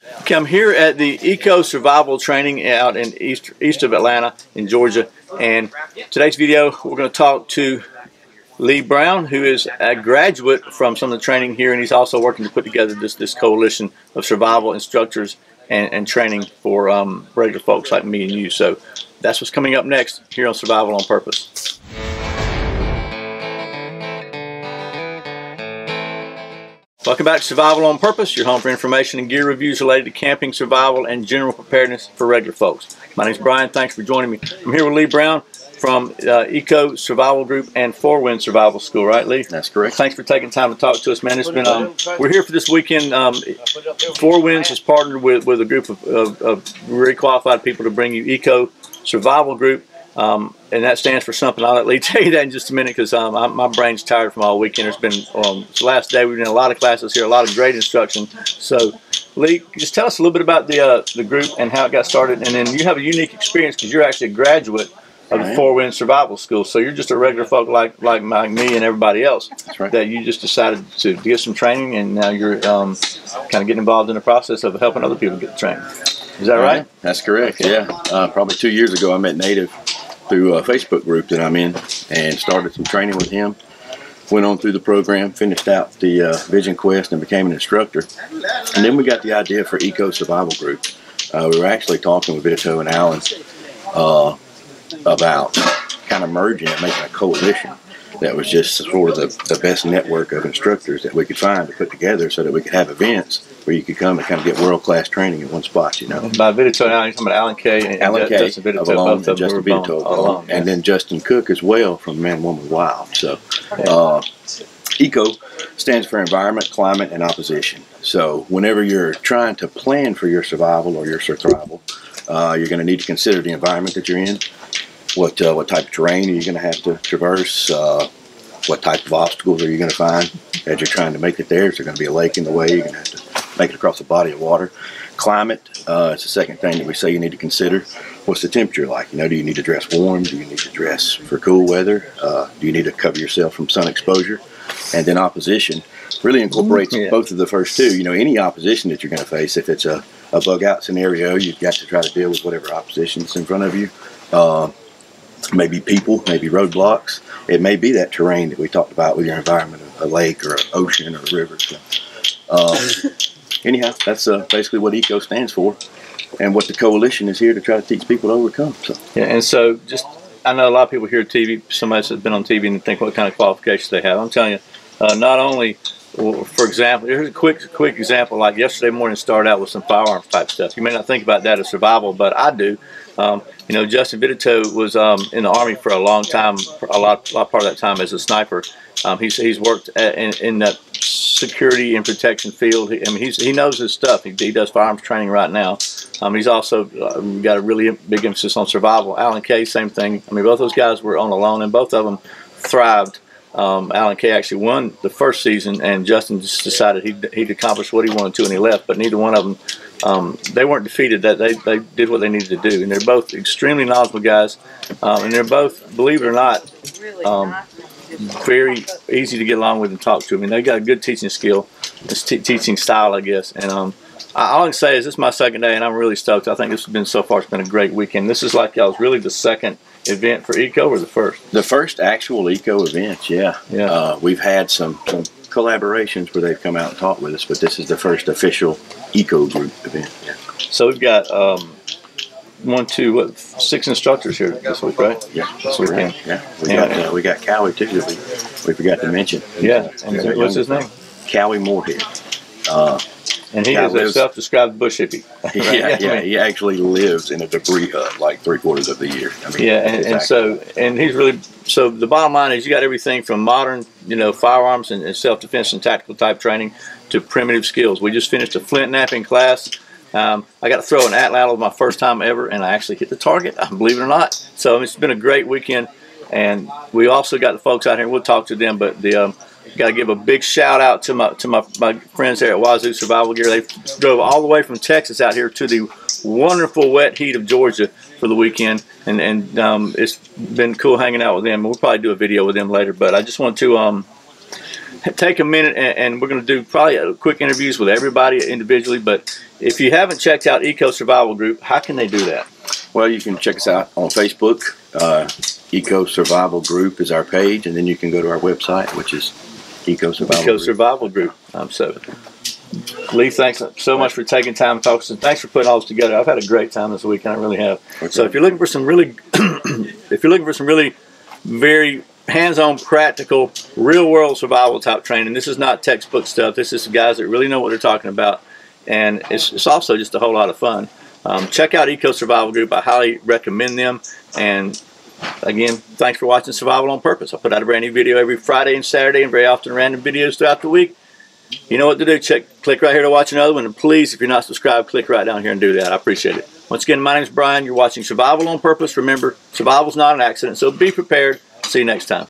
Okay, I'm here at the E.C.O survival training out in east of Atlanta in Georgia, and today's video we're going to talk to Lee Brown, who is a graduate from some of the training here, and he's also working to put together this coalition of survival instructors and training for regular folks like me and you. So that's what's coming up next here on Survival on Purpose. Welcome back to Survival on Purpose, your home for information and gear reviews related to camping, survival, and general preparedness for regular folks. My name is Brian. Thanks for joining me. I'm here with Lee Brown from E.C.O Survival Group and Four Winds Survival School, right, Lee? That's correct. Thanks for taking time to talk to us, man. It's been we're here for this weekend. Four Winds has partnered with a group of very qualified people to bring you E.C.O Survival Group. And that stands for something. I'll let Lee tell you that in just a minute, because my brain's tired from all weekend. It's been it's the last day. We've been in a lot of classes here, a lot of great instruction. So, Lee, just tell us a little bit about the group and how it got started. And then you have a unique experience because you're actually a graduate of the Four Winds Survival School. So you're just a regular folk like me and everybody else. That's right. That you just decided to get some training, and now you're kind of getting involved in the process of helping other people get the training. Is that right? That's correct. Yeah. Probably 2 years ago, I met Native through a Facebook group that I'm in, and started some training with him. Went on through the program, finished out the Vision Quest, and became an instructor. And then we got the idea for E.C.O Survival Group. We were actually talking with E.C.O and Alan about kind of merging and making a coalition that was just sort of the best network of instructors that we could find to put together, so that we could have events where you could come and kind of get world-class training in one spot, you know. By E.C.O and Alan, you're talking about Alan K. and Justin E.C.O, both of them were alone. And then Justin Cook as well from Man, Woman, Wild. So E.C.O stands for Environment, Climate, and Opposition. So whenever you're trying to plan for your survival or your survival, you're going to need to consider the environment that you're in. What type of terrain are you going to have to traverse? What type of obstacles are you going to find as you're trying to make it there? Is there going to be a lake in the way? You're going to have to make it across a body of water. Climate is the second thing that we say you need to consider. What's the temperature like? You know, do you need to dress warm? Do you need to dress for cool weather? Do you need to cover yourself from sun exposure? And then opposition really incorporates both of the first two. You know, any opposition that you're going to face, if it's a bug out scenario, you've got to try to deal with whatever opposition is in front of you. Maybe people, maybe roadblocks. It may be that terrain that we talked about with your environment, a lake or an ocean or a river. So, anyhow, that's basically what E.C.O stands for, and what the coalition is here to try to teach people to overcome. So. Yeah, and so just, I know a lot of people hear TV, somebody that's been on TV, and think what kind of qualifications they have. I'm telling you, not only, for example, here's a quick example. Like yesterday morning, started out with some firearms type stuff. You may not think about that as survival, but I do. You know, Justin E.C.O was in the Army for a long time, a lot part of that time as a sniper. He's worked in that security and protection field. He knows his stuff. He does firearms training right now. He's also got a really big emphasis on survival. Alan K, same thing. I mean, both those guys were on the loan, and both of them thrived. Alan K actually won the first season, and Justin just decided he'd accomplished what he wanted to, and he left. But neither one of them, they weren't defeated. That they did what they needed to do, and they're both extremely knowledgeable guys, and they're both, believe it or not, very easy to get along with and talk to. I mean, they got a good teaching skill, teaching style, I guess. And all I can say is this is my second day, and I'm really stoked. I think this has been, so far, it's been a great weekend. This is like y'all's really the second event for E.C.O, or the first? The first actual E.C.O event, yeah. We've had some collaborations where they've come out and taught with us, but this is the first official E.C.O group event. Yeah. So we've got 6 instructors here this week, right? Yeah, this weekend. Yeah, we got Cowie too that we forgot to mention. Yeah, and what's his name? Cowie Moorhead. And he is a self-described bush hippie. Yeah, he actually lives in a debris hut like 3/4 of the year. I mean, and he's really, so the bottom line is you got everything from modern, you know, firearms and self-defense and tactical type training to primitive skills. We just finished a flint knapping class. I got to throw an atlatl my first time ever, and I actually hit the target, believe it or not. So it's been a great weekend, and we also got the folks out here. We'll talk to them, but got to give a big shout out to my friends there at Wazoo Survival Gear. They drove all the way from Texas out here to the wonderful wet heat of Georgia for the weekend, and it's been cool hanging out with them. We'll probably do a video with them later, but I just want to take a minute, and we're going to do probably quick interviews with everybody individually. But if you haven't checked out E.C.O Survival Group, how can they do that? Well, you can check us out on Facebook. E.C.O Survival Group is our page, and then you can go to our website, which is E.C.O Survival E.C.O Group. Survival Group. Lee, thanks so much for taking time to talk to us. Thanks for putting all this together. I've had a great time this weekend. I really have. Okay. So if you're looking for some really, very hands-on, practical, real-world survival type training, this is not textbook stuff. This is guys that really know what they're talking about, and it's also just a whole lot of fun. Check out E.C.O Survival Group. I highly recommend them. And again, thanks for watching Survival on Purpose. I put out a brand new video every Friday and Saturday, and very often random videos throughout the week. You know what to do. Click right here to watch another one. And please, if you're not subscribed, click right down here and do that. I appreciate it. Once again, my name is Brian. You're watching Survival on Purpose. Remember, survival's not an accident, so be prepared. See you next time.